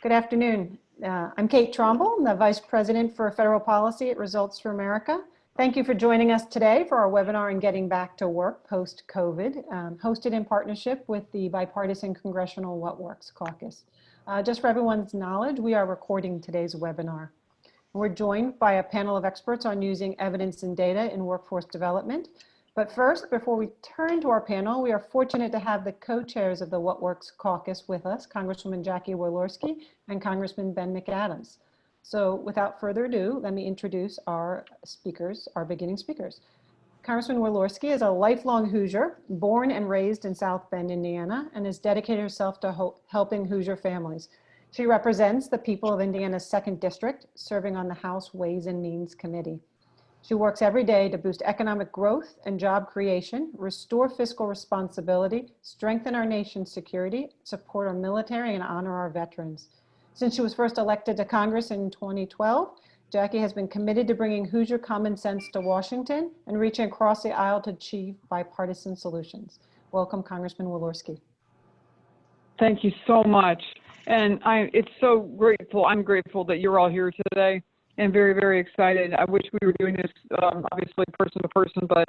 Good afternoon. I'm Kate Tromble, the Vice President for Federal Policy at Results for America. Thank you for joining us today for our webinar on getting back to work post-COVID, hosted in partnership with the bipartisan Congressional What Works Caucus. Just for everyone's knowledge, we are recording today's webinar. We're joined by a panel of experts on using evidence and data in workforce development. But first, before we turn to our panel, we are fortunate to have the co-chairs of the What Works Caucus with us, Congresswoman Jackie Walorksi and Congressman Ben McAdams. So without further ado, let me introduce our speakers, our beginning speakers. Congressman Walorski is a lifelong Hoosier, born and raised in South Bend, Indiana, and has dedicated herself to helping Hoosier families. She represents the people of Indiana's 2nd District, serving on the House Ways and Means Committee. She works every day to boost economic growth and job creation, restore fiscal responsibility, strengthen our nation's security, support our military, and honor our veterans. Since she was first elected to Congress in 2012, Jackie has been committed to bringing Hoosier common sense to Washington and reaching across the aisle to achieve bipartisan solutions. Welcome, Congressman Walorski. Thank you so much. And I'm grateful that you're all here today. And very, very excited. I wish we were doing this obviously person to person, but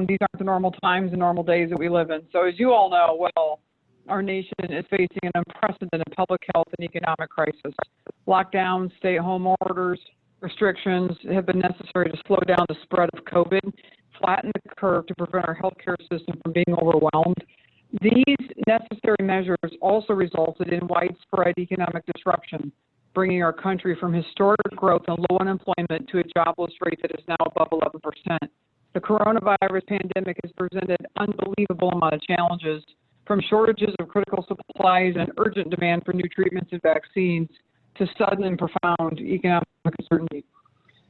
these aren't the normal times and normal days that we live in. So as you all know well, our nation is facing an unprecedented public health and economic crisis. Lockdowns, stay-at-home orders, restrictions have been necessary to slow down the spread of COVID, flatten the curve to prevent our healthcare system from being overwhelmed. These necessary measures also resulted in widespread economic disruption, bringing our country from historic growth and low unemployment to a jobless rate that is now above 11%. The coronavirus pandemic has presented unbelievable amount of challenges, from shortages of critical supplies and urgent demand for new treatments and vaccines to sudden and profound economic uncertainty.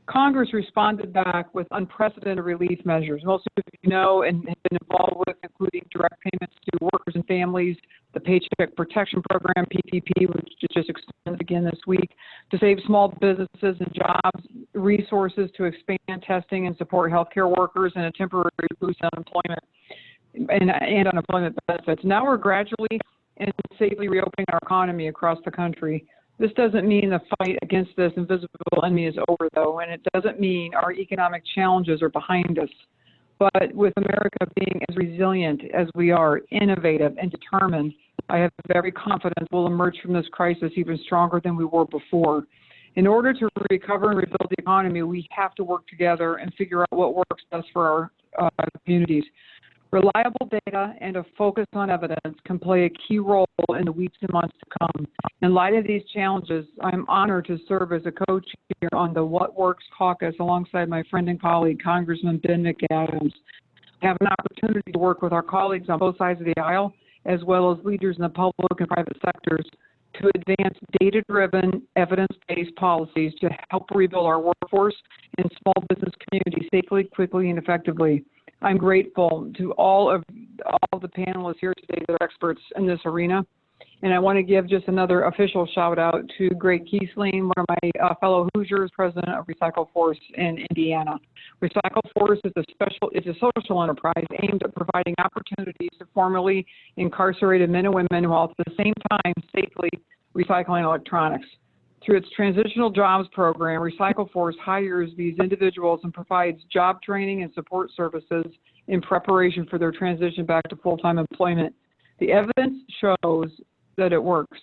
Congress responded back with unprecedented relief measures. Most of you know and have been involved with, including direct payments to workers and families, the Paycheck Protection Program, PPP, which just extended again this week, to save small businesses and jobs, resources to expand testing and support healthcare workers, and a temporary boost in unemployment and unemployment benefits. Now we're gradually and safely reopening our economy across the country. This doesn't mean the fight against this invisible enemy is over, though, and it doesn't mean our economic challenges are behind us. But with America being as resilient as we are, innovative and determined, I have every confidence we'll emerge from this crisis even stronger than we were before. In order to recover and rebuild the economy, we have to work together and figure out what works best for our communities. Reliable data and a focus on evidence can play a key role in the weeks and months to come. In light of these challenges, I'm honored to serve as a co-chair on the What Works Caucus alongside my friend and colleague, Congressman Ben McAdams. I have an opportunity to work with our colleagues on both sides of the aisle, as well as leaders in the public and private sectors, to advance data-driven, evidence-based policies to help rebuild our workforce and small business community safely, quickly, and effectively. I'm grateful to all the panelists here today that are experts in this arena. And I want to give just another official shout out to Gregg Keesling, one of my fellow Hoosiers, president of RecycleForce in Indiana. RecycleForce is a social enterprise aimed at providing opportunities to formerly incarcerated men and women while at the same time safely recycling electronics. Through its transitional jobs program, RecycleForce hires these individuals and provides job training and support services in preparation for their transition back to full-time employment. The evidence shows that it works.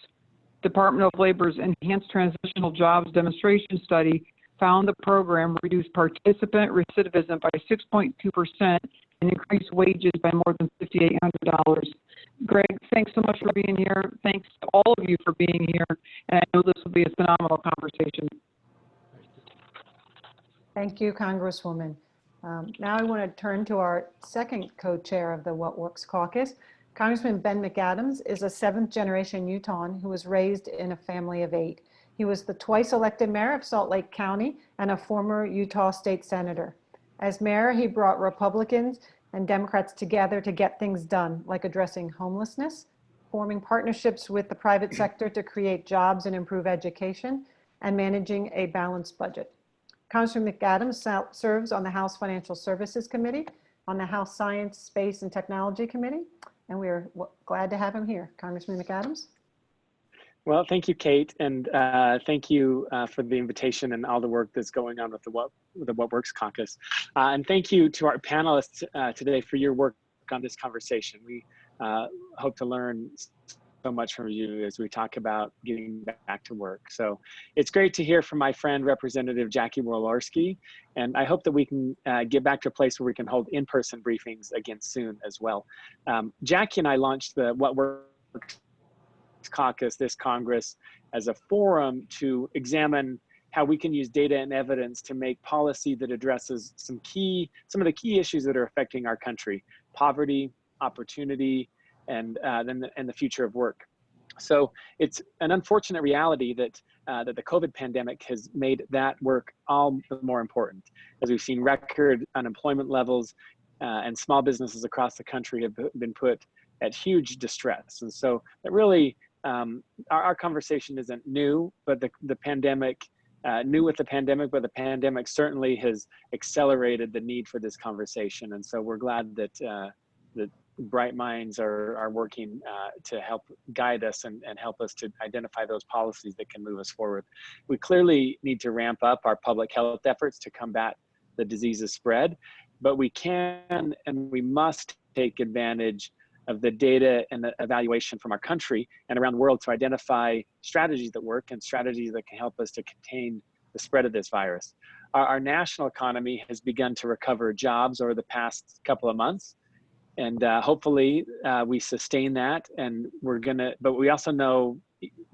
Department of Labor's Enhanced Transitional Jobs Demonstration Study found the program reduced participant recidivism by 6.2% and increased wages by more than $5,800. Gregg, thanks so much for being here. Thanks to all of you for being here. And I know this will be a phenomenal conversation. Thank you, Congresswoman. Now I want to turn to our second co-chair of the What Works Caucus. Congressman Ben McAdams is a 7th-generation Utahn who was raised in a family of 8. He was the twice elected mayor of Salt Lake County and a former Utah state senator. As mayor, he brought Republicans and Democrats together to get things done, like addressing homelessness, forming partnerships with the private sector to create jobs and improve education, and managing a balanced budget. Congressman McAdams serves on the House Financial Services Committee, on the House Science, Space, and Technology Committee, and we are glad to have him here. Congressman McAdams. Well, thank you, Kate, and thank you for the invitation and all the work that's going on with the What Works Caucus. And thank you to our panelists today for your work on this conversation. We hope to learn so much from you as we talk about getting back to work. So it's great to hear from my friend, Representative Jackie Walorski, and I hope that we can get back to a place where we can hold in-person briefings again soon as well. Jackie and I launched the What Works Caucus, this Congress, as a forum to examine how we can use data and evidence to make policy that addresses some of the key issues that are affecting our country: poverty, opportunity, and the future of work. So it's an unfortunate reality that that the COVID pandemic has made that work all the more important, as we've seen record unemployment levels, and small businesses across the country have been put at huge distress. And so it really, our conversation isn't new, but the pandemic, new with the pandemic, but the pandemic certainly has accelerated the need for this conversation. And so we're glad that that bright minds are working to help guide us and help us to identify those policies that can move us forward. We clearly need to ramp up our public health efforts to combat the disease's spread, but we can and we must take advantage of the data and the evaluation from our country and around the world to identify strategies that work and strategies that can help us to contain the spread of this virus. Our national economy has begun to recover jobs over the past couple of months, and hopefully we sustain that. And but we also know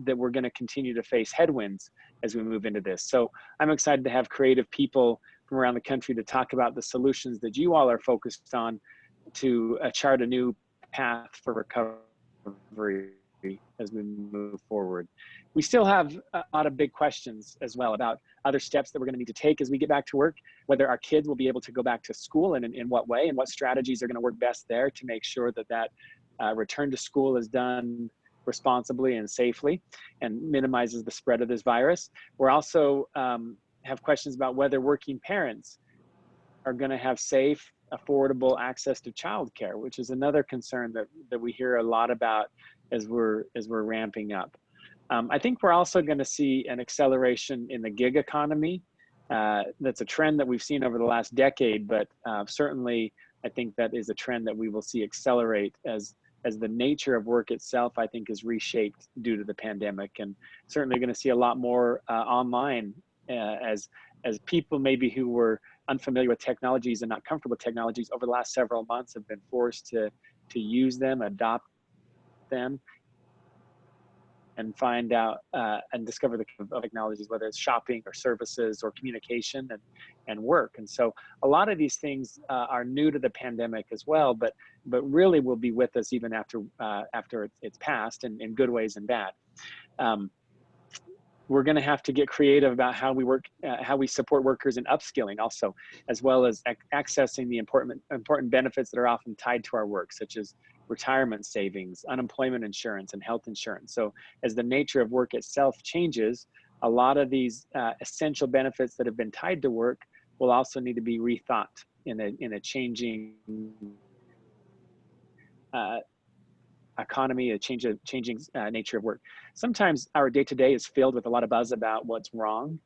that we're gonna continue to face headwinds as we move into this. So I'm excited to have creative people from around the country to talk about the solutions that you all are focused on to chart a new path for recovery as we move forward. We still have a lot of big questions as well about other steps that we're going to need to take as we get back to work, whether our kids will be able to go back to school and in what way, and what strategies are going to work best there to make sure that return to school is done responsibly and safely and minimizes the spread of this virus. We're also have questions about whether working parents are going to have safe, affordable access to childcare, which is another concern that we hear a lot about as we're ramping up. I think we're also going to see an acceleration in the gig economy. That's a trend that we've seen over the last decade, but certainly I think that is a trend that we will see accelerate as the nature of work itself, I think, is reshaped due to the pandemic, and certainly going to see a lot more online as people maybe who were unfamiliar with technologies and not comfortable with technologies over the last several months have been forced to use them, adopt them, and find out and discover the technologies, whether it's shopping or services or communication and work. And so a lot of these things are new to the pandemic as well, but really will be with us even after it's passed, in good ways and bad. We're going to have to get creative about how we work, how we support workers in upskilling also, as well as accessing the important benefits that are often tied to our work, such as retirement savings, unemployment insurance, and health insurance. So as the nature of work itself changes, a lot of these essential benefits that have been tied to work will also need to be rethought in a changing economy, a changing nature of work. Sometimes our day-to-day is filled with a lot of buzz about what's wrong,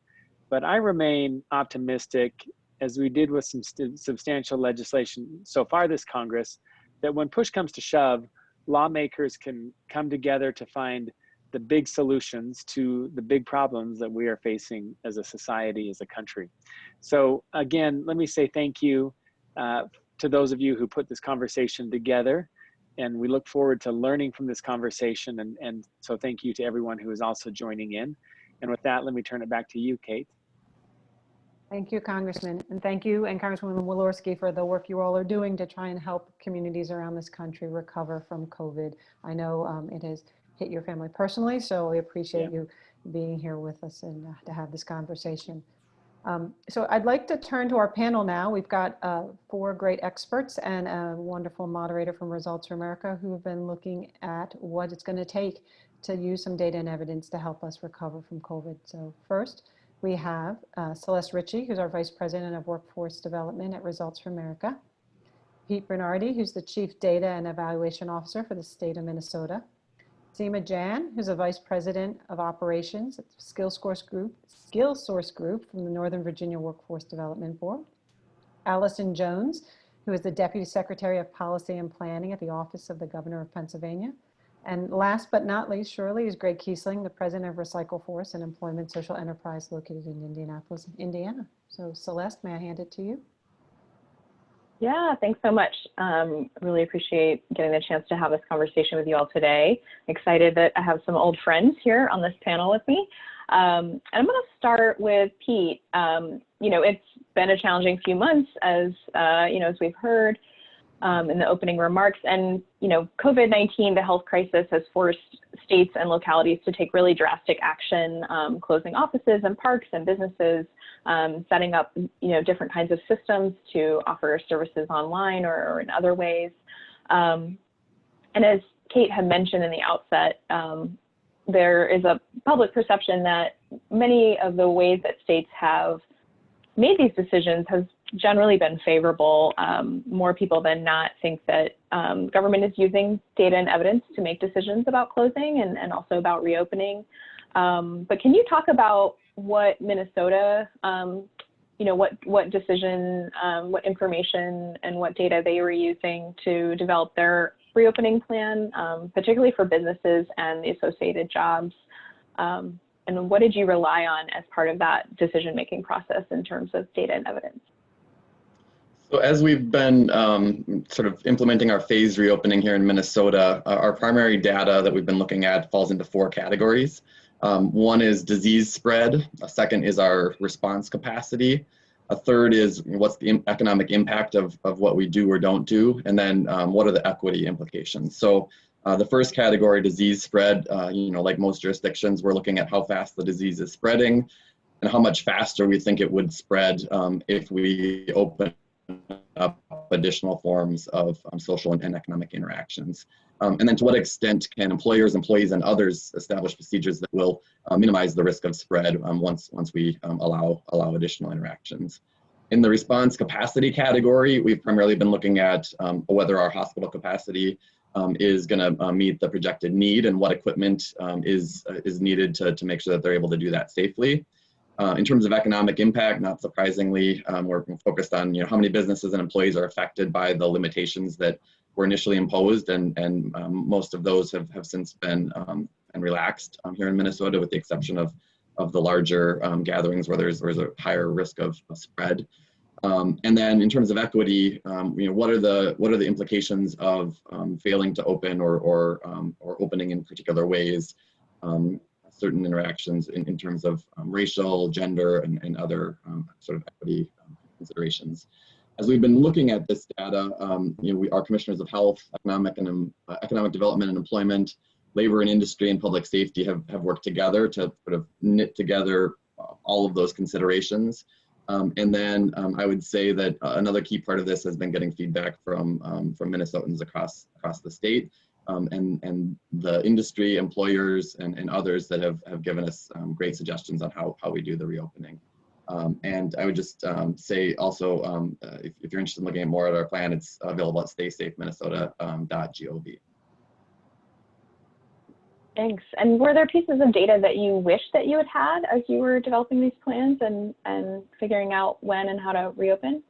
but I remain optimistic, as we did with some substantial legislation so far this Congress, that when push comes to shove, lawmakers can come together to find the big solutions to the big problems that we are facing as a society, as a country. So again, let me say thank you to those of you who put this conversation together. And we look forward to learning from this conversation. And so thank you to everyone who is also joining in. And with that, let me turn it back to you, Kate. Thank you, Congressman. And thank you and Congresswoman Walorski for the work you all are doing to try and help communities around this country recover from COVID. I know it has hit your family personally, so we appreciate you being here with us and to have this conversation. So I'd like to turn to our panel now. We've got 4 great experts and a wonderful moderator from Results for America who have been looking at what it's going to take to use some data and evidence to help us recover from COVID. So first, we have Celeste Ritchie, who's our Vice President of Workforce Development at Results for America. Pete Bernardy, who's the Chief Data and Evaluation Officer for the state of Minnesota. Seema Jain, who's a Vice President of Operations at SkillSource Group from the Northern Virginia Workforce Development Board. Allison Jones, who is the Deputy Secretary of Policy and Planning at the Office of the Governor of Pennsylvania. And last but not least, surely, is Gregg Keesling, the President of RecycleForce, an employment social enterprise located in Indianapolis, Indiana. So Celeste, may I hand it to you? Yeah, thanks so much. Really appreciate getting the chance to have this conversation with you all today. Excited that I have some old friends here on this panel with me. And I'm going to start with Pete. You know, it's been a challenging few months, as you know, as we've heard in the opening remarks. And you know, COVID-19, the health crisis, has forced states and localities to take really drastic action, closing offices and parks and businesses, setting up, you know, different kinds of systems to offer services online or in other ways. And as Kate had mentioned in the outset, there is a public perception that many of the ways that states have made these decisions has generally been favorable. More people than not think that government is using data and evidence to make decisions about closing and also about reopening. But can you talk about what Minnesota, you know, what decision, what information and what data they were using to develop their reopening plan, particularly for businesses and the associated jobs? And what did you rely on as part of that decision-making process in terms of data and evidence? So as we've been sort of implementing our phased reopening here in Minnesota, our primary data that we've been looking at falls into 4 categories. One is disease spread. A second is our response capacity. A third is what's the economic impact of what we do or don't do. And then what are the equity implications? So the first category, disease spread, you know, like most jurisdictions, we're looking at how fast the disease is spreading and how much faster we think it would spread if we open up additional forms of social and economic interactions. And then to what extent can employers, employees, and others establish procedures that will minimize the risk of spread once we allow additional interactions. In the response capacity category, we've primarily been looking at whether our hospital capacity is going to meet the projected need and what equipment is needed to make sure that they're able to do that safely. In terms of economic impact, not surprisingly, we're focused on, you know, how many businesses and employees are affected by the limitations that were initially imposed, and most of those have since been relaxed here in Minnesota, with the exception of the larger gatherings where there's a higher risk of spread. And then in terms of equity, you know, what are the implications of failing to open or opening in particular ways? Certain interactions in terms of racial, gender, and other sort of equity considerations. As we've been looking at this data, you know, our commissioners of health, economic development and employment, labor and industry, and public safety have worked together to sort of knit together all of those considerations. And then I would say that another key part of this has been getting feedback from Minnesotans across the state. And the industry, employers, and others that have given us great suggestions on how we do the reopening. And I would just say also, if you're interested in looking at more at our plan, it's available at staysafeminnesota.gov. Thanks. And were there pieces of data that you wish that you had as you were developing these plans and figuring out when and how to reopen?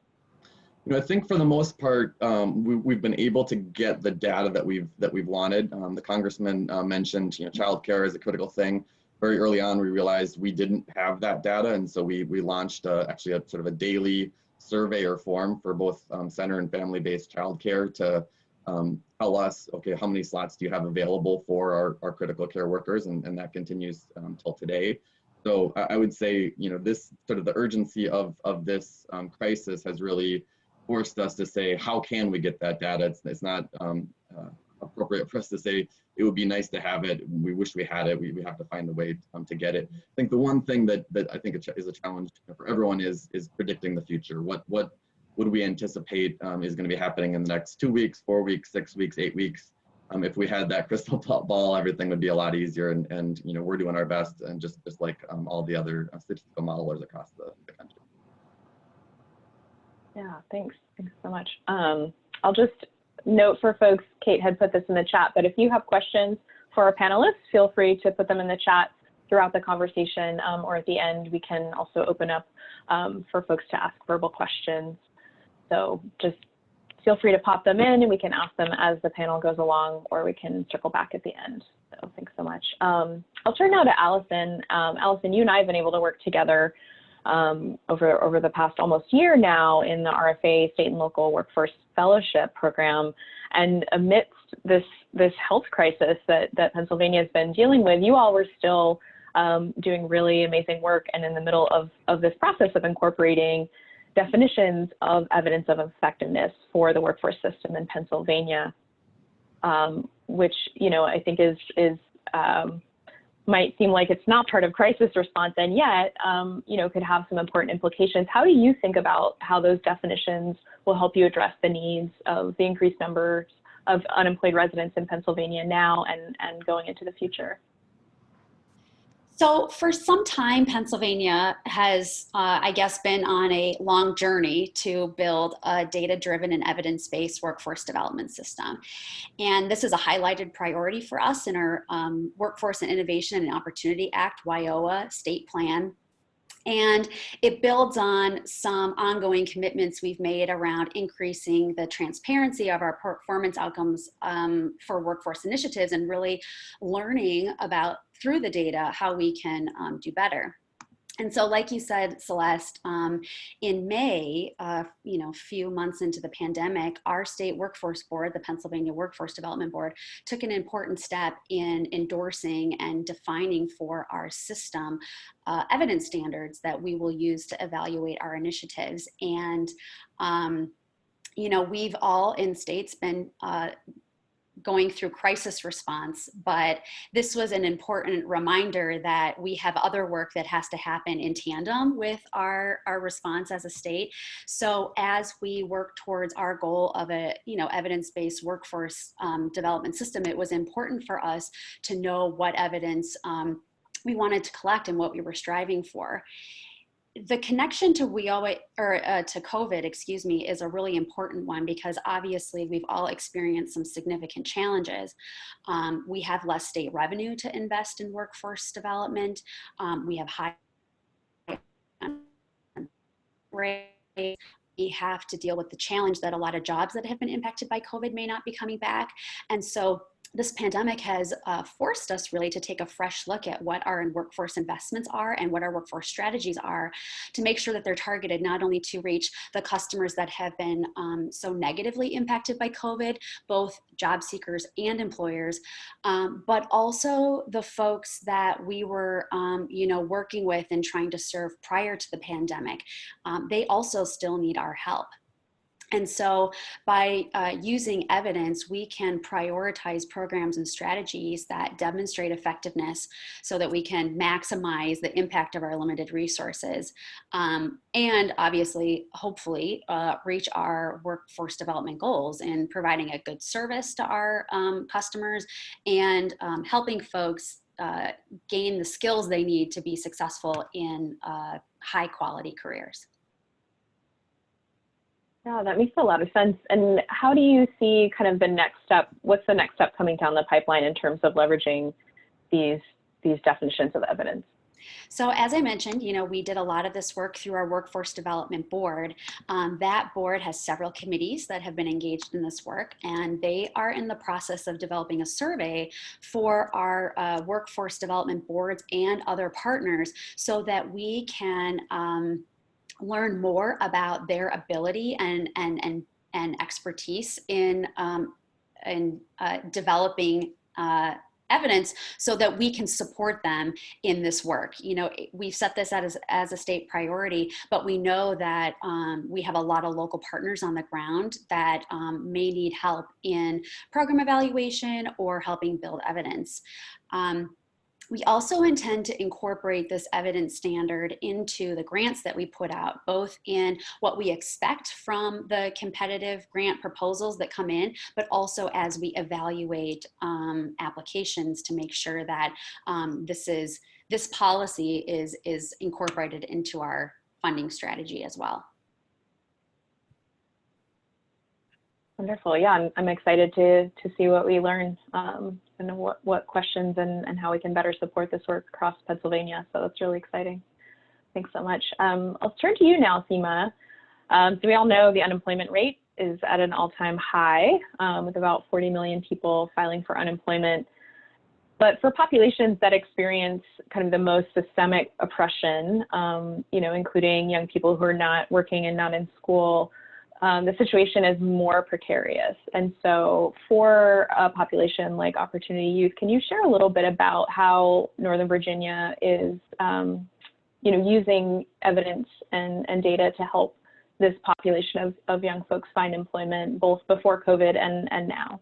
You know, I think for the most part, we've been able to get the data that we've wanted. The Congressman mentioned, you know, childcare is a critical thing. Very early on, we realized we didn't have that data, and so we launched actually a sort of a daily survey or form for both center and family-based childcare to tell us, okay, how many slots do you have available for our critical care workers, and that continues till today. So I would say, you know, this sort of the urgency of this crisis has really forced us to say, how can we get that data? It's not appropriate for us to say, it would be nice to have it. We wish we had it. We have to find a way to get it. I think the one thing that I think is a challenge for everyone is predicting the future. What do we anticipate is going to be happening in the next 2 weeks, 4 weeks, 6 weeks, 8 weeks? If we had that crystal ball, everything would be a lot easier. And you know, we're doing our best, and just like all the other statistical modelers across the country. Yeah, thanks so much. I'll just note for folks, Kate had put this in the chat, but if you have questions for our panelists, feel free to put them in the chat throughout the conversation, or at the end, we can also open up for folks to ask verbal questions. So just feel free to pop them in and we can ask them as the panel goes along, or we can circle back at the end. So thanks so much. I'll turn now to Allison. Allison, you and I have been able to work together over the past almost year now in the RFA State and Local Workforce Fellowship Program. And amidst this health crisis that Pennsylvania has been dealing with, you all were still doing really amazing work and in the middle of this process of incorporating definitions of evidence of effectiveness for the workforce system in Pennsylvania, which, you know, I think is might seem like it's not part of crisis response, and yet, you know, could have some important implications. How do you think about how those definitions will help you address the needs of the increased numbers of unemployed residents in Pennsylvania now and going into the future? So for some time, Pennsylvania has, I guess, been on a long journey to build a data-driven and evidence-based workforce development system. And this is a highlighted priority for us in our Workforce and Innovation and Opportunity Act, WIOA, state plan. And it builds on some ongoing commitments we've made around increasing the transparency of our performance outcomes for workforce initiatives and really learning about, through the data, how we can do better. And so, like you said, Celeste, in May, you know, a few months into the pandemic, our state workforce board, the Pennsylvania Workforce Development Board, took an important step in endorsing and defining for our system evidence standards that we will use to evaluate our initiatives. And, you know, we've all in states been going through crisis response, but this was an important reminder that we have other work that has to happen in tandem with our response as a state. So as we work towards our goal of a, you know, evidence-based workforce development system, it was important for us to know what evidence we wanted to collect and what we were striving for. The connection to to COVID, excuse me, is a really important one because obviously we've all experienced some significant challenges. We have less state revenue to invest in workforce development. We have high rates. We have to deal with the challenge that a lot of jobs that have been impacted by COVID may not be coming back. And so this pandemic has forced us really to take a fresh look at what our workforce investments are and what our workforce strategies are to make sure that they're targeted not only to reach the customers that have been so negatively impacted by COVID, both job seekers and employers, but also the folks that we were you know, working with and trying to serve prior to the pandemic. They also still need our help. And so by using evidence, we can prioritize programs and strategies that demonstrate effectiveness so that we can maximize the impact of our limited resources. And obviously, hopefully, reach our workforce development goals in providing a good service to our customers and helping folks gain the skills they need to be successful in high quality careers. Yeah, that makes a lot of sense. And how do you see kind of the next step? What's the next step coming down the pipeline in terms of leveraging these definitions of evidence? So as I mentioned, you know, we did a lot of this work through our Workforce Development Board. That board has several committees that have been engaged in this work, and they are in the process of developing a survey for our workforce development boards and other partners so that we can learn more about their ability and expertise in developing evidence so that we can support them in this work. You know, we've set this out as a state priority, but we know that we have a lot of local partners on the ground that may need help in program evaluation or helping build evidence. We also intend to incorporate this evidence standard into the grants that we put out, both in what we expect from the competitive grant proposals that come in, but also as we evaluate applications to make sure that this policy is incorporated into our funding strategy as well. Wonderful. Yeah, I'm excited to see what we learn and what questions and how we can better support this work across Pennsylvania. So that's really exciting. Thanks so much. I'll turn to you now, Seema. So we all know the unemployment rate is at an all-time high with about 40 million people filing for unemployment. But for populations that experience kind of the most systemic oppression, you know, including young people who are not working and not in school, the situation is more precarious. And so for a population like Opportunity Youth, can you share a little bit about how Northern Virginia is, you know, using evidence and data to help this population of young folks find employment, both before COVID and now?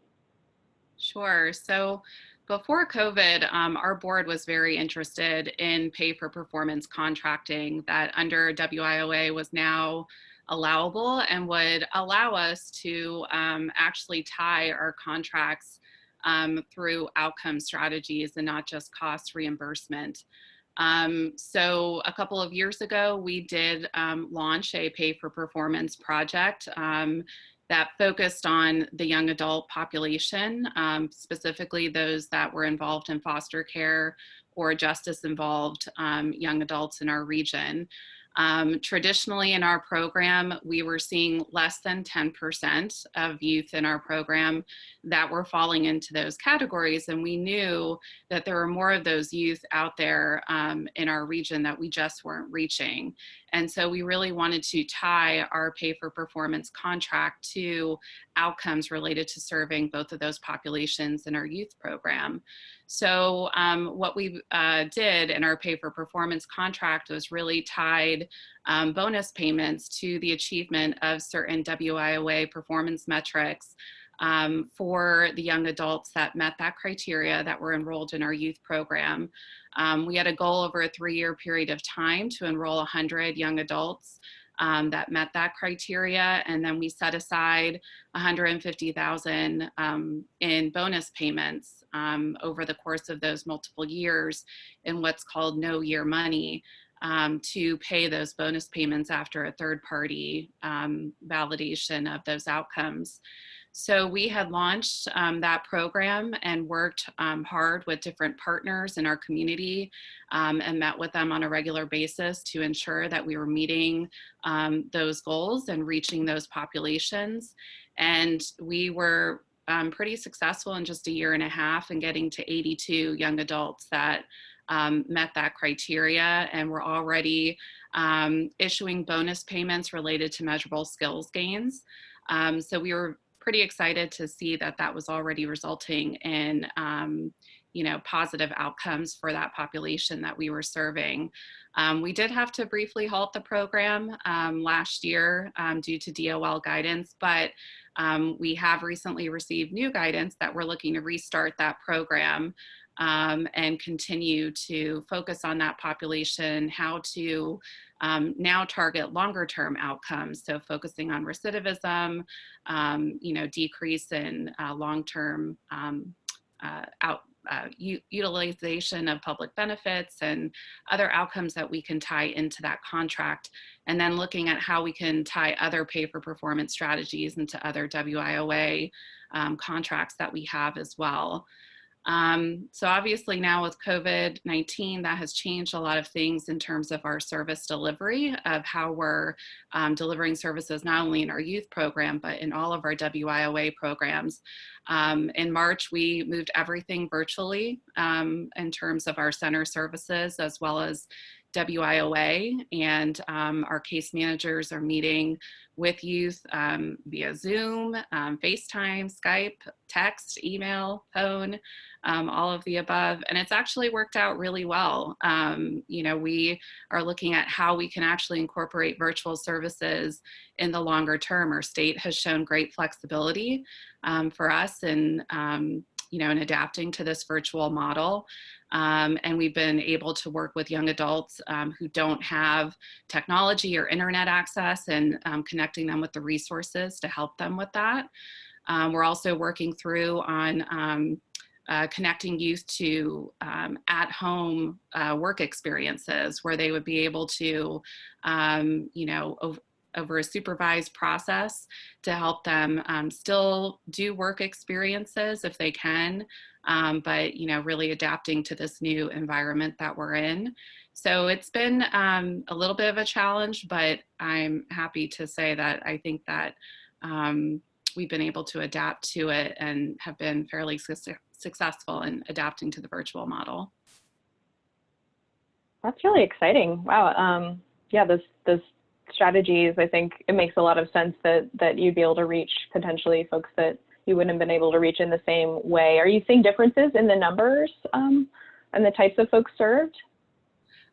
Sure. So before COVID, our board was very interested in pay for performance contracting that under WIOA was now allowable and would allow us to actually tie our contracts through outcome strategies and not just cost reimbursement. So a couple of years ago, we did launch a pay for performance project that focused on the young adult population, specifically those that were involved in foster care or justice involved young adults in our region. Traditionally in our program, we were seeing less than 10% of youth in our program that were falling into those categories. And we knew that there were more of those youth out there in our region that we just weren't reaching. And so we really wanted to tie our pay for performance contract to outcomes related to serving both of those populations in our youth program. So what we did in our pay for performance contract was really tied bonus payments to the achievement of certain WIOA performance metrics for the young adults that met that criteria that were enrolled in our youth program. We had a goal over a 3-year period of time to enroll 100 young adults that met that criteria, and then we set aside $150,000 in bonus payments over the course of those multiple years in what's called no year money to pay those bonus payments after a third-party validation of those outcomes. So we had launched that program and worked hard with different partners in our community and met with them on a regular basis to ensure that we were meeting those goals and reaching those populations. And we were pretty successful in just a year and a half in getting to 82 young adults that met that criteria, and we're already issuing bonus payments related to measurable skills gains. So we were pretty excited to see that that was already resulting in you know, positive outcomes for that population that we were serving. We did have to briefly halt the program last year due to DOL guidance, but we have recently received new guidance that we're looking to restart that program and continue to focus on that population, how to now target longer term outcomes. So focusing on recidivism, you know, decrease in long-term utilization of public benefits and other outcomes that we can tie into that contract. And then looking at how we can tie other pay for performance strategies into other WIOA contracts that we have as well. So obviously now with COVID-19, that has changed a lot of things in terms of our service delivery, of how we're delivering services, not only in our youth program, but in all of our WIOA programs. In March, we moved everything virtually in terms of our center services, as well as WIOA, and our case managers are meeting with youth via Zoom, FaceTime, Skype, text, email, phone, all of the above. And it's actually worked out really well. You know, we are looking at how we can actually incorporate virtual services in the longer term. Our state has shown great flexibility for us in, you know, in adapting to this virtual model. And we've been able to work with young adults who don't have technology or internet access, and connecting them with the resources to help them with that. We're also working through on connecting youth to at-home work experiences where they would be able to, you know, over a supervised process to help them still do work experiences if they can, but really adapting to this new environment that we're in. So it's been a little bit of a challenge, but I'm happy to say that I think that we've been able to adapt to it and have been fairly successful in adapting to the virtual model. That's really exciting. Wow. Yeah, those strategies, I think it makes a lot of sense that you'd be able to reach potentially folks that you wouldn't have been able to reach in the same way. Are you seeing differences in the numbers and the types of folks served?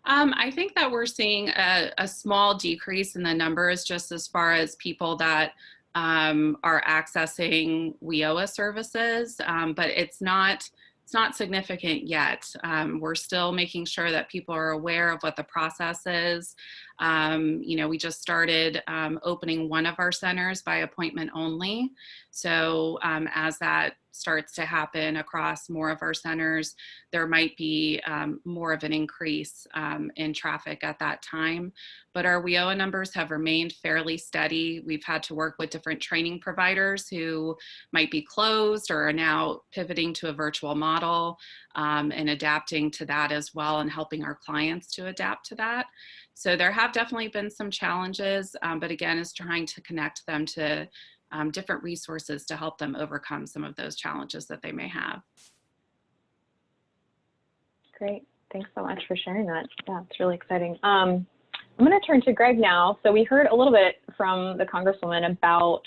I think that we're seeing a small decrease in the numbers just as far as people that are accessing WIOA services, but it's not significant yet. We're still making sure that people are aware of what the process is. We just started opening one of our centers by appointment only. So as that starts to happen across more of our centers, there might be more of an increase in traffic at that time. But our WIOA numbers have remained fairly steady. We've had to work with different training providers who might be closed or are now pivoting to a virtual model and adapting to that as well and helping our clients to adapt to that. So there have definitely been some challenges, but again, is trying to connect them to different resources to help them overcome some of those challenges that they may have. Great. Thanks so much for sharing that. Yeah, it's really exciting. I'm going to turn to Gregg now. So we heard a little bit from the Congresswoman about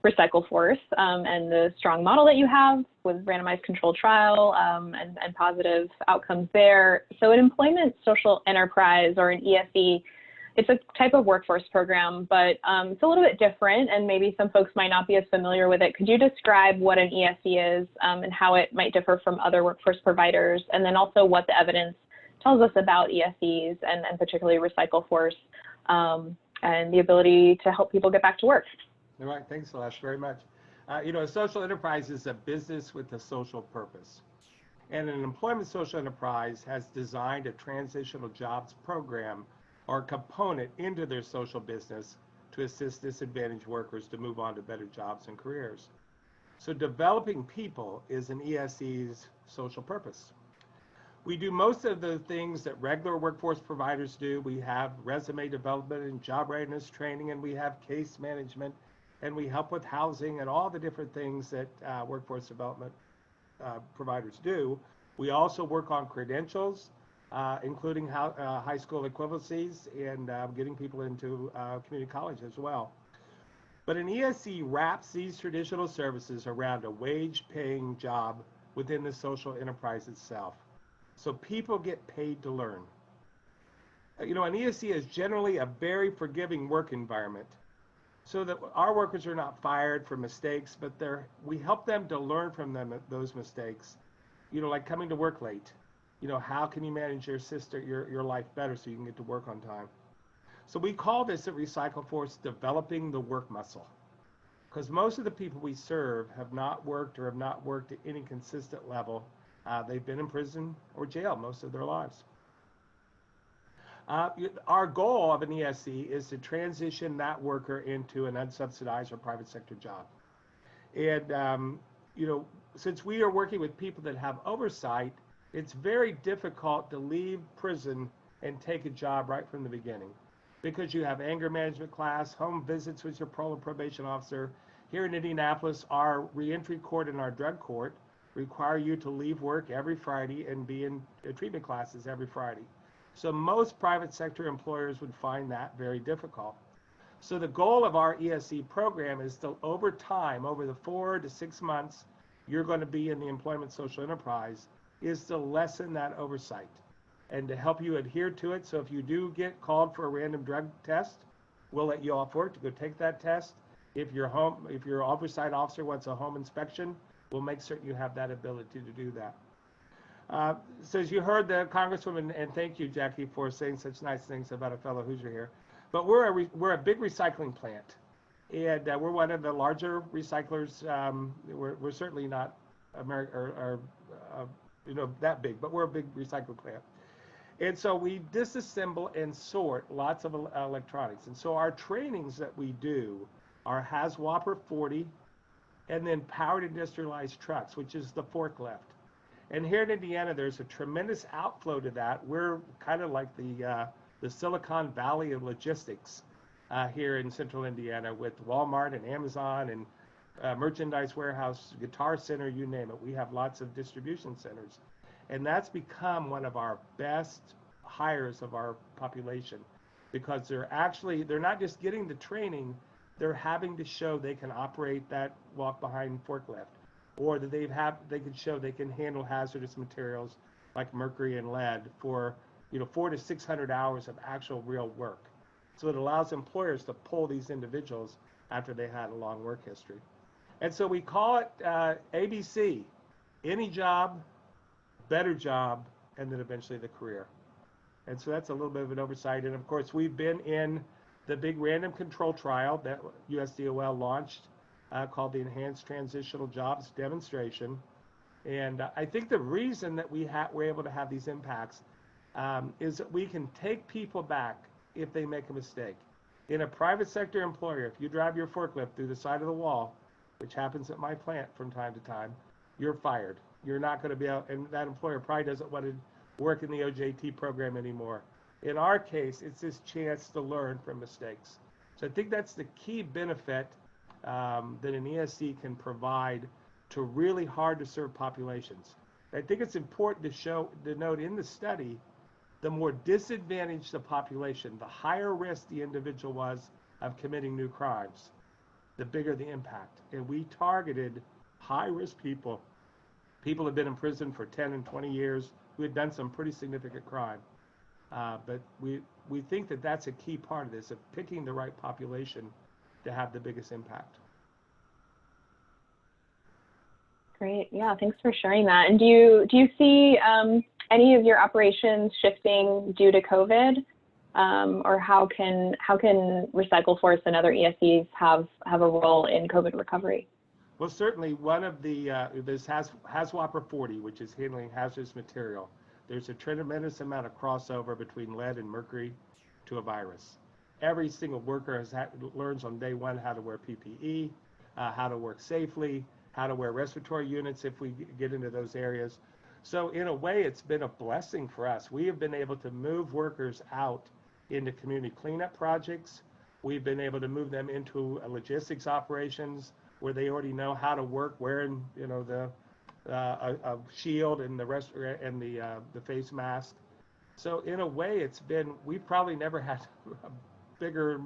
RecycleForce and the strong model that you have with randomized controlled trial and positive outcomes there. So an employment social enterprise, or an ESE, it's a type of workforce program, but it's a little bit different, and maybe some folks might not be as familiar with it. Could you describe what an ESE is and how it might differ from other workforce providers, and then also what the evidence tells us about ESEs and particularly RecycleForce and the ability to help people get back to work? All right, thanks, Celeste, very much. A social enterprise is a business with a social purpose. And an employment social enterprise has designed a transitional jobs program or component into their social business to assist disadvantaged workers to move on to better jobs and careers. So developing people is an ESE's social purpose. We do most of the things that regular workforce providers do. We have resume development and job readiness training, and we have case management, and we help with housing and all the different things that workforce development providers do. We also work on credentials, including high school equivalencies and getting people into community college as well. But an ESE wraps these traditional services around a wage-paying job within the social enterprise itself. So people get paid to learn. An ESE is generally a very forgiving work environment, so that our workers are not fired for mistakes, but we help them to learn from those mistakes. Like coming to work late. How can you manage your life better so you can get to work on time? So we call this at RecycleForce developing the work muscle, because most of the people we serve have not worked or have not worked at any consistent level. They've been in prison or jail most of their lives. Our goal of an ESE is to transition that worker into an unsubsidized or private sector job. And, since we are working with people that have oversight, it's very difficult to leave prison and take a job right from the beginning, because you have anger management class, home visits with your parole and probation officer. Here in Indianapolis, our reentry court and our drug court require you to leave work every Friday and be in treatment classes every Friday. So most private sector employers would find that very difficult. So the goal of our ESE program is to, over time, over the 4 to 6 months you're going to be in the employment social enterprise, is to lessen that oversight and to help you adhere to it. So if you do get called for a random drug test, we'll let you off work to go take that test. If your oversight officer wants a home inspection, we'll make certain you have that ability to do that. So as you heard the Congresswoman, and thank you, Jackie, for saying such nice things about a fellow Hoosier here, but we're a big recycling plant, and we're one of the larger recyclers. We're certainly not America or that big, but we're a big recycling plant. And so we disassemble and sort lots of electronics. And so our trainings that we do are HAZWOPER 40 and then powered industrialized trucks, which is the forklift. And here in Indiana, there's a tremendous outflow to that. We're kind of like the Silicon Valley of logistics here in central Indiana with Walmart and Amazon and merchandise warehouse, Guitar Center, you name it. We have lots of distribution centers. And that's become one of our best hires of our population because they're not just getting the training, they're having to show they can operate that walk-behind forklift, or that they can show they can handle hazardous materials like mercury and lead for 400 to 600 hours of actual real work. So it allows employers to pull these individuals after they had a long work history. And so we call it ABC, any job, better job, and then eventually the career. And so that's a little bit of an oversight. And of course, we've been in the big random control trial that USDOL launched called the Enhanced Transitional Jobs Demonstration. And I think the reason that we're able to have these impacts is that we can take people back if they make a mistake. In a private sector employer, if you drive your forklift through the side of the wall, which happens at my plant from time to time, you're fired. You're not going to be out, and that employer probably doesn't want to work in the OJT program anymore. In our case, it's this chance to learn from mistakes. So I think that's the key benefit that an ESC can provide to really hard to serve populations. I think it's important to note in the study, the more disadvantaged the population, the higher risk the individual was of committing new crimes, the bigger the impact. And we targeted high-risk people. People have been in prison for 10 and 20 years who had done some pretty significant crime. But we think that that's a key part of this, of picking the right population to have the biggest impact. Great, yeah, thanks for sharing that. And do you see any of your operations shifting due to COVID? Or how can RecycleForce and other ESCs have a role in COVID recovery? Well, certainly one of the, this HAZWOPER 40, which is handling hazardous material. There's a tremendous amount of crossover between lead and mercury to a virus. Every single worker learns on day one how to wear PPE, how to work safely, how to wear respiratory units if we get into those areas. So in a way, it's been a blessing for us. We have been able to move workers out into community cleanup projects. We've been able to move them into logistics operations where they already know how to work wearing, a shield and the face mask. So in a way, we've probably never had a bigger,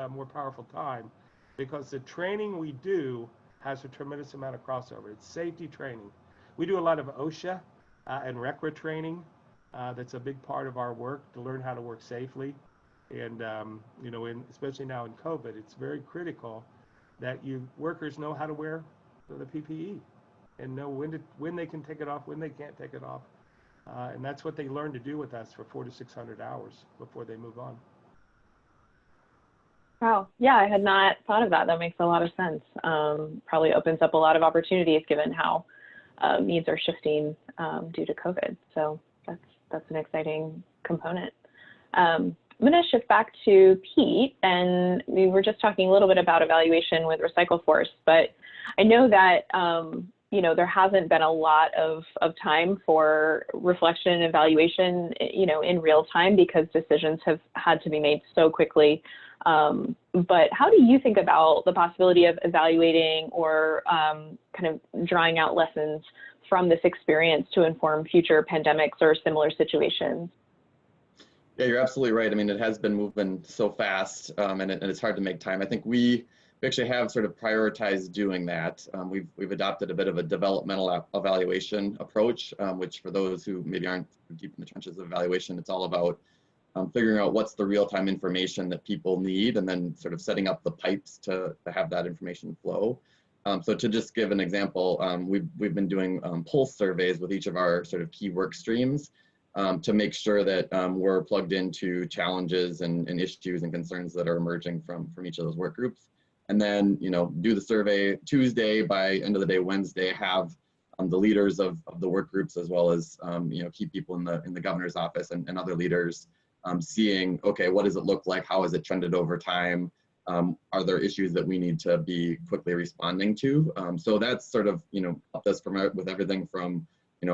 more powerful time because the training we do has a tremendous amount of crossover. It's safety training. We do a lot of OSHA and RCRA training. That's a big part of our work to learn how to work safely. And, especially now in COVID, it's very critical that workers know how to wear the PPE and know when they can take it off, when they can't take it off. And that's what they learn to do with us for 400 to 600 hours before they move on. Wow, yeah, I had not thought of that. That makes a lot of sense. Probably opens up a lot of opportunities given how needs are shifting due to COVID. So that's an exciting component. I'm going to shift back to Pete, and we were just talking a little bit about evaluation with RecycleForce, but I know that there hasn't been a lot of time for reflection and evaluation, in real time because decisions have had to be made so quickly. But how do you think about the possibility of evaluating or kind of drawing out lessons from this experience to inform future pandemics or similar situations? Yeah, you're absolutely right. I mean, it has been moving so fast, and it's hard to make time. I think we actually have sort of prioritized doing that. We've adopted a bit of a developmental evaluation approach, which for those who maybe aren't deep in the trenches of evaluation, it's all about figuring out what's the real-time information that people need and then sort of setting up the pipes to have that information flow. So to just give an example, we've been doing pulse surveys with each of our sort of key work streams to make sure that we're plugged into challenges and issues and concerns that are emerging from each of those work groups. And then, do the survey Tuesday, by end of the day Wednesday, have the leaders of the work groups, as well as key people in the governor's office and other leaders, seeing, okay, what does it look like? How has it trended over time? Are there issues that we need to be quickly responding to? So that's sort of, helped us with everything from,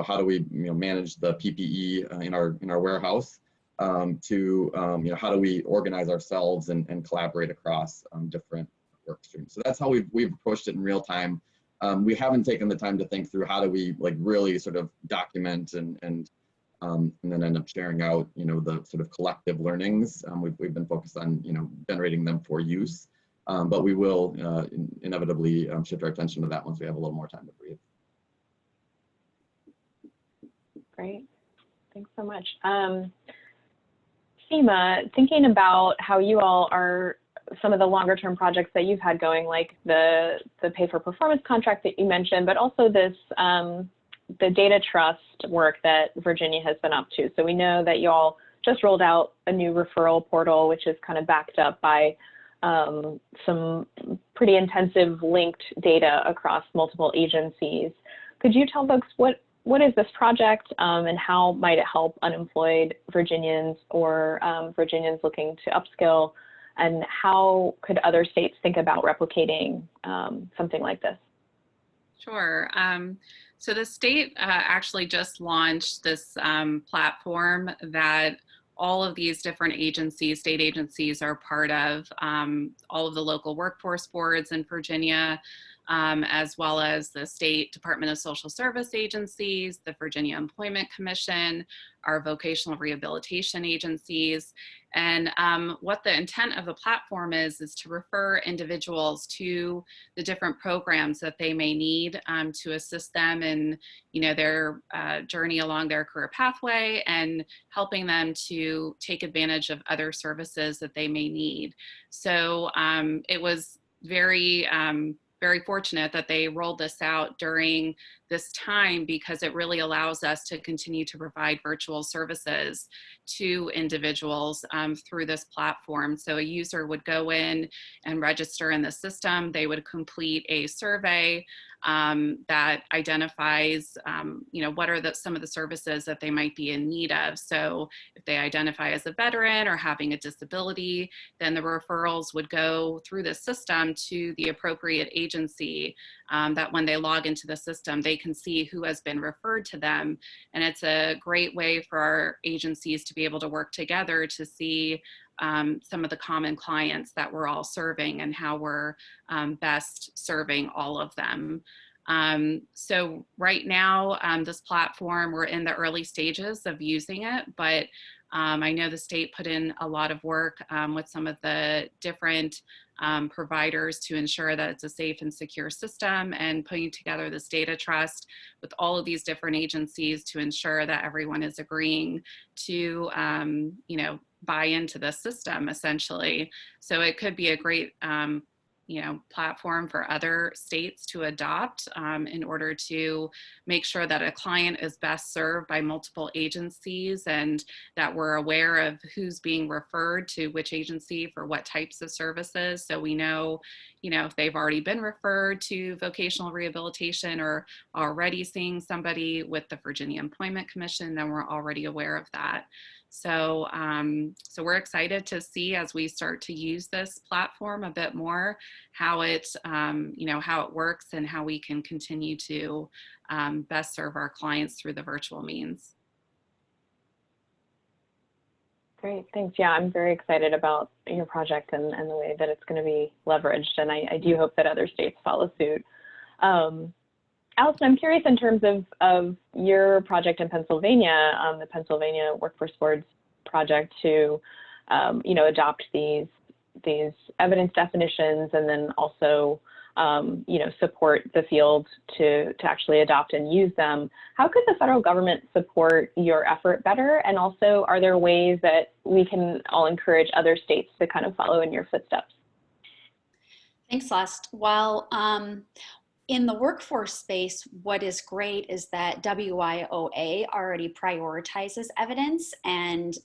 how do we, manage the PPE in our warehouse, to, how do we organize ourselves and collaborate across different work streams. So that's how we've approached it in real time. We haven't taken the time to think through how do we really sort of document and then end up sharing out, the sort of collective learnings. We've been focused on, generating them for use, but we will inevitably shift our attention to that once we have a little more time to breathe. Great, thanks so much. Seema, thinking about how you all are, some of the longer term projects that you've had going, like the pay for performance contract that you mentioned, but also this, the data trust work that Virginia has been up to. So we know that you all just rolled out a new referral portal, which is kind of backed up by some pretty intensive linked data across multiple agencies. Could you tell folks what is this project and how might it help unemployed Virginians or Virginians looking to upskill, and how could other states think about replicating something like this? Sure. So the state actually just launched this platform that all of these different agencies, state agencies, are part of, all of the local workforce boards in Virginia, as well as the State Department of Social Service agencies, the Virginia Employment Commission, our vocational rehabilitation agencies. And what the intent of the platform is to refer individuals to the different programs that they may need to assist them in, their journey along their career pathway, and helping them to take advantage of other services that they may need. So it was very fortunate that they rolled this out during this time, because it really allows us to continue to provide virtual services to individuals through this platform. So a user would go in and register in the system. They would complete a survey that identifies, what are some of the services that they might be in need of. So if they identify as a veteran or having a disability, then the referrals would go through the system to the appropriate agency, that when they log into the system, they can see who has been referred to them. And it's a great way for our agencies to be able to work together to see some of the common clients that we're all serving and how we're best serving all of them. So right now, this platform, we're in the early stages of using it, but I know the state put in a lot of work with some of the different providers to ensure that it's a safe and secure system, and putting together this data trust with all of these different agencies to ensure that everyone is agreeing to, buy into the system, essentially. So it could be a great, platform for other states to adopt in order to make sure that a client is best served by multiple agencies, and that we're aware of who's being referred to which agency for what types of services. So we know, if they've already been referred to vocational rehabilitation or already seeing somebody with the Virginia Employment Commission, then we're already aware of that. So, so we're excited to see, as we start to use this platform a bit more, how it, how it works and how we can continue to best serve our clients through the virtual means. Great, thanks. Yeah, I'm very excited about your project and the way that it's going to be leveraged, and I do hope that other states follow suit. Allison, I'm curious in terms of your project in Pennsylvania, the Pennsylvania Workforce Boards project to, adopt these evidence definitions, and then also, support the field to actually adopt and use them. How could the federal government support your effort better? And also, are there ways that we can all encourage other states to kind of follow in your footsteps? Thanks, Celeste. Well, in the workforce space, what is great is that WIOA already prioritizes evidence, and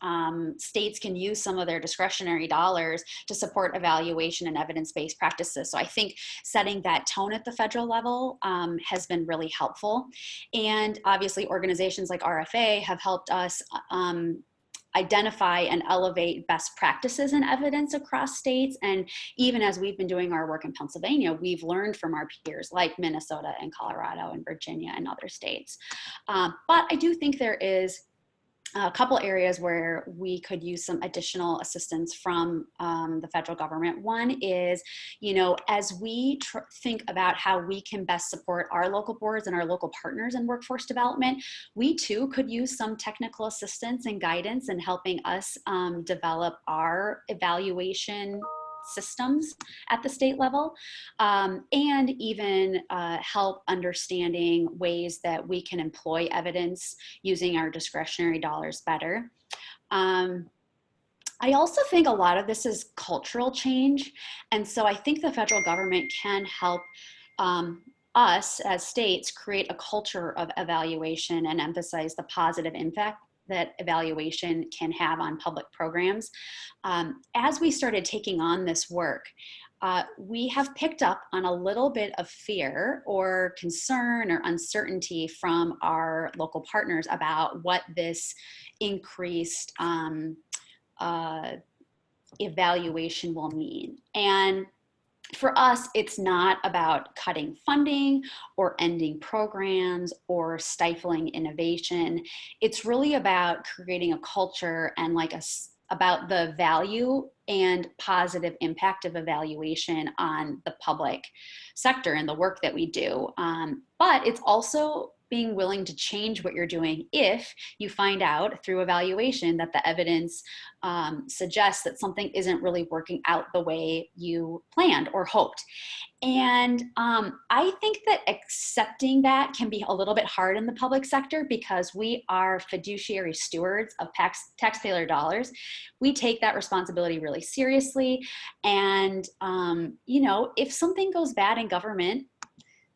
states can use some of their discretionary dollars to support evaluation and evidence-based practices. So I think setting that tone at the federal level has been really helpful. And obviously organizations like RFA have helped us identify and elevate best practices and evidence across states. And even as we've been doing our work in Pennsylvania, we've learned from our peers like Minnesota and Colorado and Virginia and other states. But I do think there is a couple areas where we could use some additional assistance from the federal government. One is, as we think about how we can best support our local boards and our local partners in workforce development, we too could use some technical assistance and guidance in helping us develop our evaluation systems at the state level, and even help understanding ways that we can employ evidence using our discretionary dollars better. I also think a lot of this is cultural change. And so I think the federal government can help us as states create a culture of evaluation and emphasize the positive impact that evaluation can have on public programs. As we started taking on this work, we have picked up on a little bit of fear or concern or uncertainty from our local partners about what this increased evaluation will mean. And for us, it's not about cutting funding or ending programs or stifling innovation. It's really about creating a culture and about the value and positive impact of evaluation on the public sector and the work that we do. But it's also being willing to change what you're doing if you find out through evaluation that the evidence suggests that something isn't really working out the way you planned or hoped. And I think that accepting that can be a little bit hard in the public sector because we are fiduciary stewards of taxpayer dollars. We take that responsibility really seriously. And, if something goes bad in government,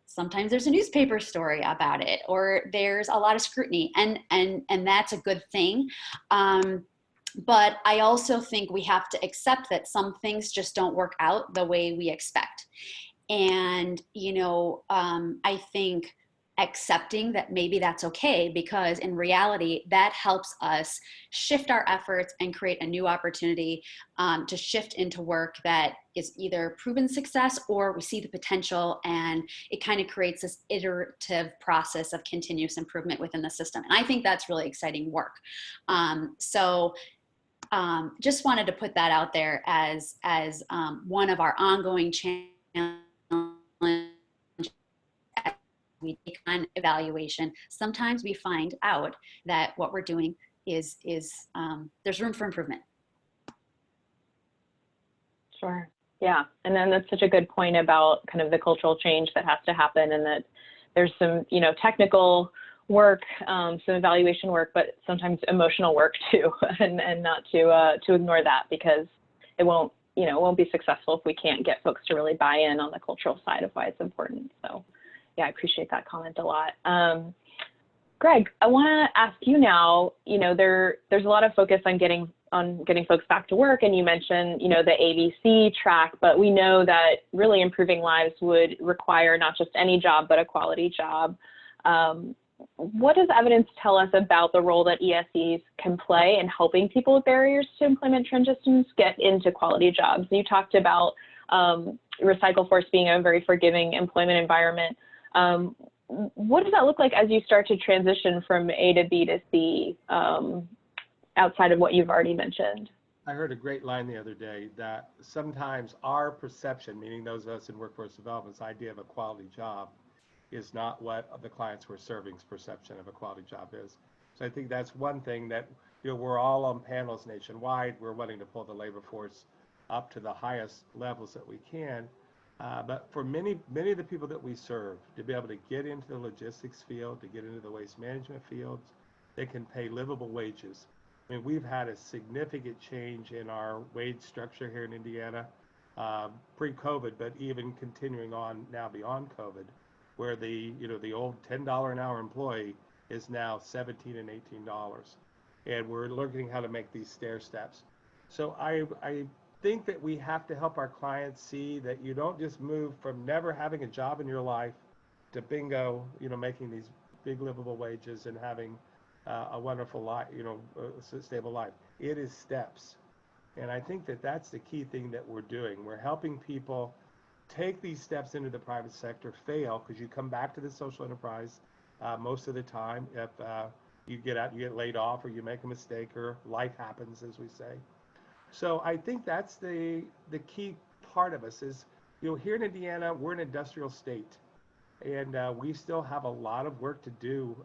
sometimes there's a newspaper story about it, or there's a lot of scrutiny, and that's a good thing. But I also think we have to accept that some things just don't work out the way we expect. And, I think accepting that maybe that's okay, because in reality, that helps us shift our efforts and create a new opportunity to shift into work that is either proven success or we see the potential, and it kind of creates this iterative process of continuous improvement within the system. And I think that's really exciting work. Just wanted to put that out there as one of our ongoing challenges. We take on evaluation. Sometimes we find out that what we're doing is there's room for improvement. Sure. Yeah. And then that's such a good point about kind of the cultural change that has to happen, and that there's some, technical work, some evaluation work, but sometimes emotional work too, and not to ignore that, because it won't be successful if we can't get folks to really buy in on the cultural side of why it's important. So yeah, I appreciate that comment a lot. Gregg, I want to ask you now, there's a lot of focus on getting folks back to work, and you mentioned, the ABC track, but we know that really improving lives would require not just any job, but a quality job. What does evidence tell us about the role that ESEs can play in helping people with barriers to employment transitions get into quality jobs? You talked about RecycleForce being a very forgiving employment environment. What does that look like as you start to transition from A to B to C outside of what you've already mentioned? I heard a great line the other day that sometimes our perception, meaning those of us in workforce development's idea of a quality job, is not what the clients we're serving's perception of a quality job is. So I think that's one thing that we're all on panels nationwide. We're wanting to pull the labor force up to the highest levels that we can. But for many of the people that we serve, to be able to get into the logistics field, to get into the waste management fields, they can pay livable wages. I mean, we've had a significant change in our wage structure here in Indiana, pre-COVID, but even continuing on now beyond COVID. where the old $10 an hour employee is now $17 and $18. And we're learning how to make these stair steps. So I think that we have to help our clients see that you don't just move from never having a job in your life to bingo, making these big livable wages and having a wonderful life, a stable life. It is steps. And I think that that's the key thing that we're doing. We're helping people take these steps into the private sector, fail, because you come back to the social enterprise most of the time if you get laid off or you make a mistake or life happens, as we say. So I think that's the key part of us is, here in Indiana, we're an industrial state. And we still have a lot of work to do,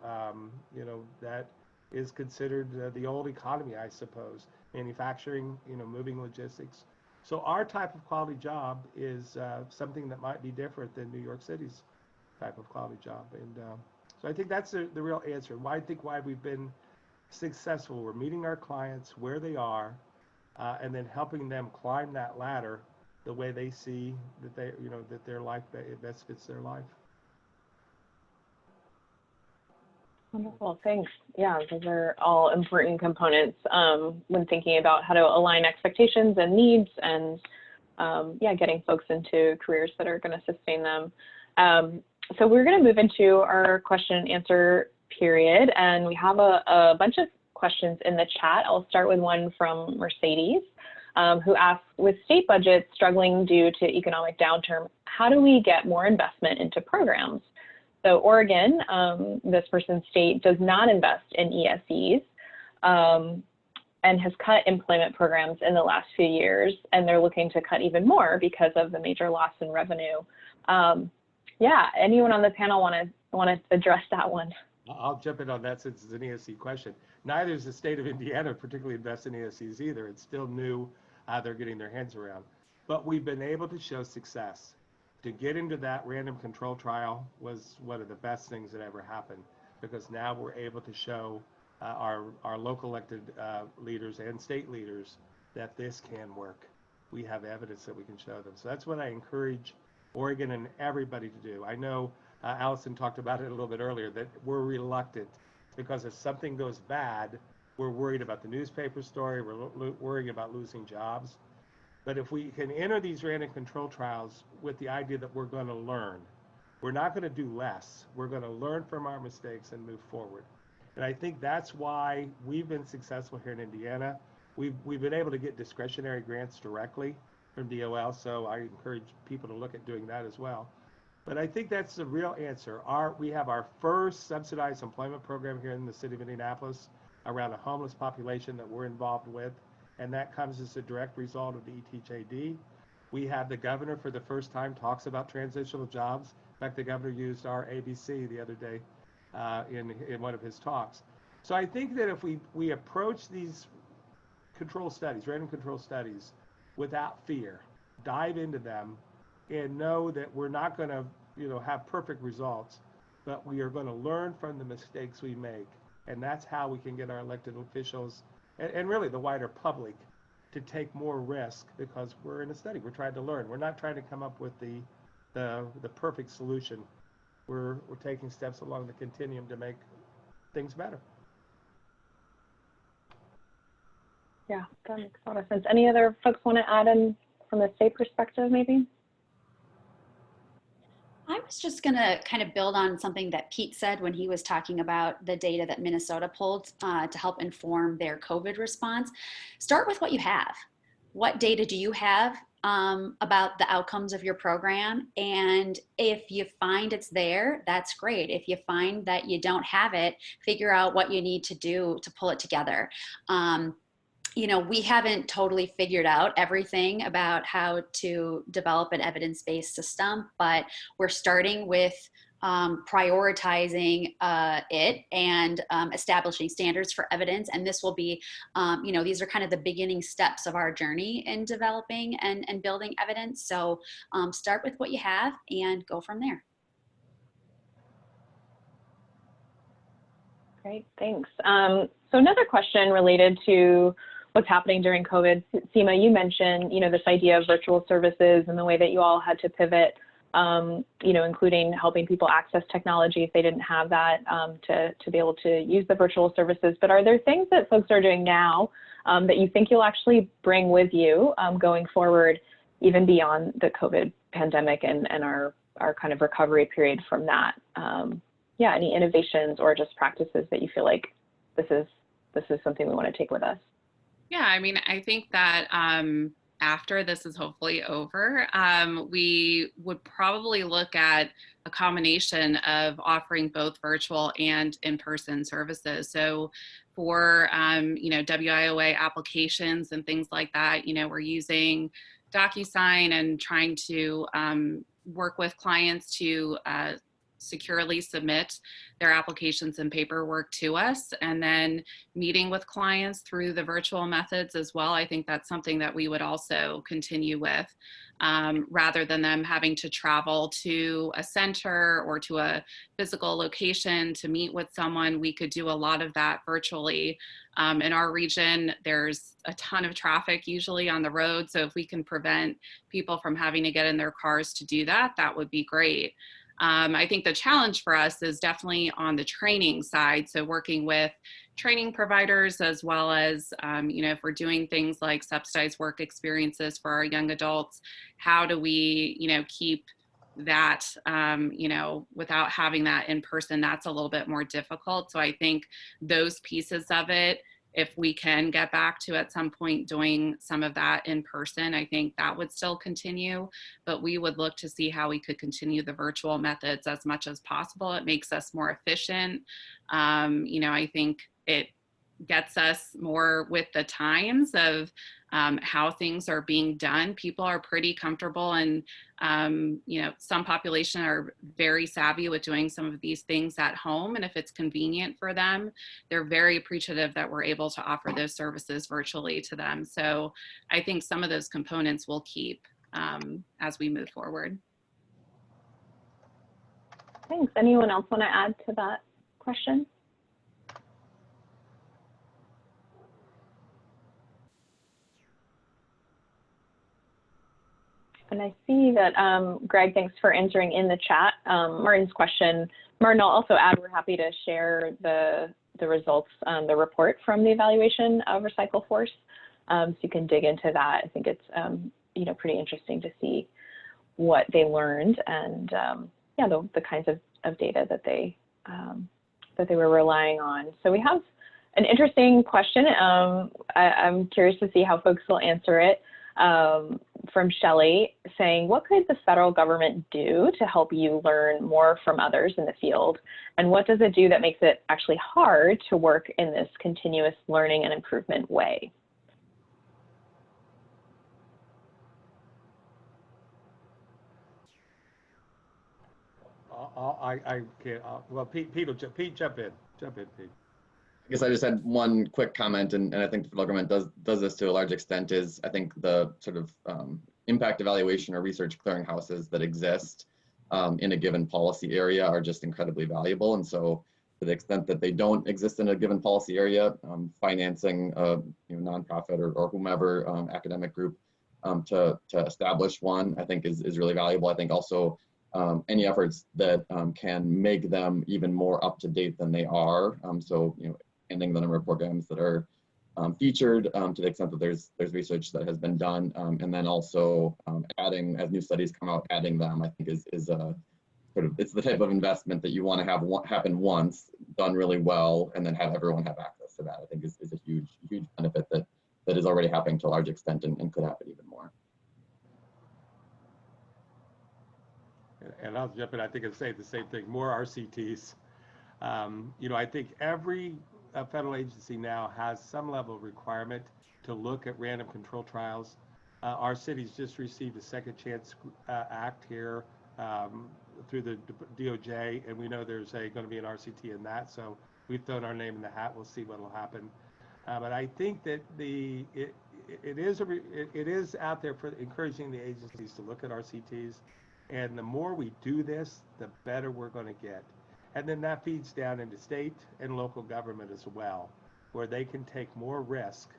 that is considered the old economy, I suppose. Manufacturing, moving logistics. So our type of quality job is something that might be different than New York City's type of quality job. And so I think that's the real answer. Why we've been successful. We're meeting our clients where they are, and then helping them climb that ladder the way they see that that their life best fits their life. Wonderful, thanks. Yeah, those are all important components when thinking about how to align expectations and needs and getting folks into careers that are going to sustain them. So we're going to move into our question and answer period, and we have a bunch of questions in the chat. I'll start with one from Mercedes, who asks, with state budgets struggling due to economic downturn, how do we get more investment into programs? So Oregon, this person's state, does not invest in ESEs and has cut employment programs in the last few years, and they're looking to cut even more because of the major loss in revenue. Anyone on the panel want to address that one? I'll jump in on that since it's an ESE question. Neither is the state of Indiana particularly invest in ESEs either. It's still new, they're getting their hands around. But we've been able to show success. To get into that random control trial was one of the best things that ever happened, because now we're able to show our local elected leaders and state leaders that this can work. We have evidence that we can show them. So that's what I encourage Oregon and everybody to do. I know Allison talked about it a little bit earlier, that we're reluctant because if something goes bad, we're worried about the newspaper story, we're worrying about losing jobs. But if we can enter these random control trials with the idea that we're going to learn, we're not going to do less. We're going to learn from our mistakes and move forward. And I think that's why we've been successful here in Indiana. We've been able to get discretionary grants directly from DOL, so I encourage people to look at doing that as well. But I think that's the real answer. We have our first subsidized employment program here in the city of Indianapolis around a homeless population that we're involved with. And that comes as a direct result of the ETJD. We have the governor for the first time talks about transitional jobs. In fact, the governor used our ABC the other day in one of his talks. So I think that if we approach these control studies, random control studies, without fear, dive into them, and know that we're not going to have perfect results, but we are going to learn from the mistakes we make. And that's how we can get our elected officials and really the wider public to take more risk, because we're in a study. We're trying to learn. We're not trying to come up with the perfect solution. We're taking steps along the continuum to make things better. Yeah, that makes a lot of sense. Any other folks want to add in from the state perspective, maybe? I was just going to kind of build on something that Pete said when he was talking about the data that Minnesota pulled to help inform their COVID response. Start with what you have. What data do you have about the outcomes of your program? And if you find it's there, that's great. If you find that you don't have it, figure out what you need to do to pull it together. We haven't totally figured out everything about how to develop an evidence-based system, but we're starting with prioritizing it and establishing standards for evidence. And this will be, these are kind of the beginning steps of our journey in developing and building evidence. So start with what you have and go from there. Great, thanks. So another question related to what's happening during COVID. Seema, you mentioned, this idea of virtual services and the way that you all had to pivot. you know, including helping people access technology if they didn't have that, to be able to use the virtual services. But are there things that folks are doing now that you think you'll actually bring with you going forward, even beyond the COVID pandemic and our kind of recovery period from that? Yeah, any innovations or just practices that you feel like this is something we want to take with us? Yeah, I mean, I think that after this is hopefully over, we would probably look at a combination of offering both virtual and in-person services. So for, you know, WIOA applications and things like that, you know, we're using DocuSign and trying to work with clients to securely submit their applications and paperwork to us, and then meeting with clients through the virtual methods as well. I think that's something that we would also continue with, rather than them having to travel to a center or to a physical location to meet with someone. We could do a lot of that virtually. In our region, there's a ton of traffic usually on the road, so if we can prevent people from having to get in their cars to do that, that would be great. I think the challenge for us is definitely on the training side. So working with training providers, as well as, you know, if we're doing things like subsidized work experiences for our young adults, how do we, you know, keep that, you know, without having that in person? That's a little bit more difficult. So I think those pieces of it, if we can get back to at some point doing some of that in person, I think that would still continue, but we would look to see how we could continue the virtual methods as much as possible. It makes us more efficient. You know, I think it gets us more with the times of how things are being done. People are pretty comfortable, and you know, some population are very savvy with doing some of these things at home, and if it's convenient for them, they're very appreciative that we're able to offer those services virtually to them. So I think some of those components will keep as we move forward. Thanks. Anyone else want to add to that question? And I see that, Greg, thanks for answering in the chat Martin's question. Martin, I'll also add, we're happy to share the results, the report from the evaluation of RecycleForce. So you can dig into that. I think it's, you know, pretty interesting to see what they learned and, yeah, the kinds of data that they were relying on. So we have an interesting question. I'm curious to see how folks will answer it. From Shelley saying, what could the federal government do to help you learn more from others in the field? And what does it do that makes it actually hard to work in this continuous learning and improvement way? I can't, well, Pete, jump in, Pete. I guess I just had one quick comment, and I think the federal government does this to a large extent, is I think the sort of impact evaluation or research clearinghouses that exist in a given policy area are just incredibly valuable. And so to the extent that they don't exist in a given policy area, financing a nonprofit or whomever academic group to establish one, I think is really valuable. I think also any efforts that can make them even more up to date than they are. So, ending the number of programs that are featured to the extent that there's research that has been done, and then also adding, as new studies come out, adding them, I think is a sort of, it's the type of investment that you want to have happen once, done really well, and then have everyone have access to that. I think is a huge benefit that is already happening to a large extent and could happen even more. And I'll jump in. I think I'd say the same thing. More RCTs. I think every federal agency now has some level of requirement to look at random control trials. Our city's just received a Second Chance Act here through the DOJ, and we know there's going to be an RCT in that. So we've thrown our name in the hat. We'll see what will happen. But I think that it is out there for encouraging the agencies to look at RCTs. And the more we do this, the better we're going to get. And then that feeds down into state and local government as well, where they can take more risk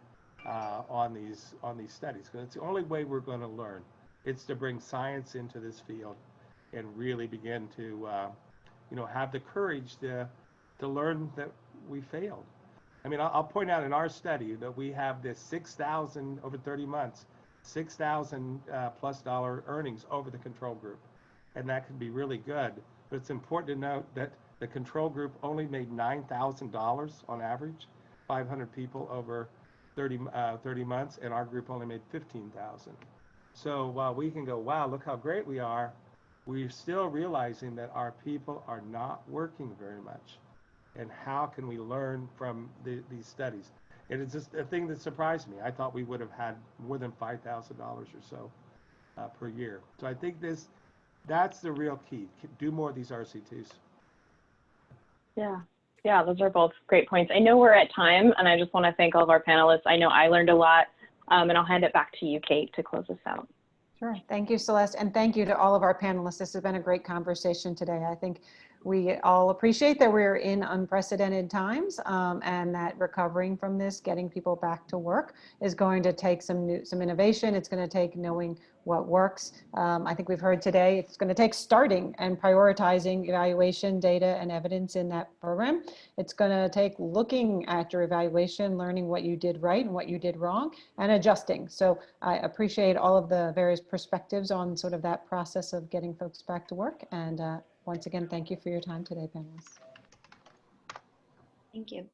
on these studies. Because it's the only way we're going to learn. It's to bring science into this field and really begin to, have the courage to learn that we failed. I mean, I'll point out in our study that we have this 6,000 over 30 months, $6,000+ earnings over the control group. And that can be really good. But it's important to note that the control group only made $9,000 on average, 500 people over 30 months, and our group only made 15,000. So while we can go, wow, look how great we are, we're still realizing that our people are not working very much. And how can we learn from these studies? And it's just a thing that surprised me. I thought we would have had more than $5,000 or so per year. So I think that's the real key. Do more of these RCTs. Yeah, those are both great points. I know we're at time, and I just want to thank all of our panelists. I know I learned a lot, and I'll hand it back to you, Kate, to close us out. Sure. Thank you, Celeste. And thank you to all of our panelists. This has been a great conversation today. I think we all appreciate that we're in unprecedented times, and that recovering from this, getting people back to work is going to take some innovation. It's going to take knowing what works. I think we've heard today, it's going to take starting and prioritizing evaluation, data, and evidence in that program. It's going to take looking at your evaluation, learning what you did right and what you did wrong, and adjusting. So I appreciate all of the various perspectives on sort of that process of getting folks back to work. And once again, thank you for your time today, panelists. Thank you.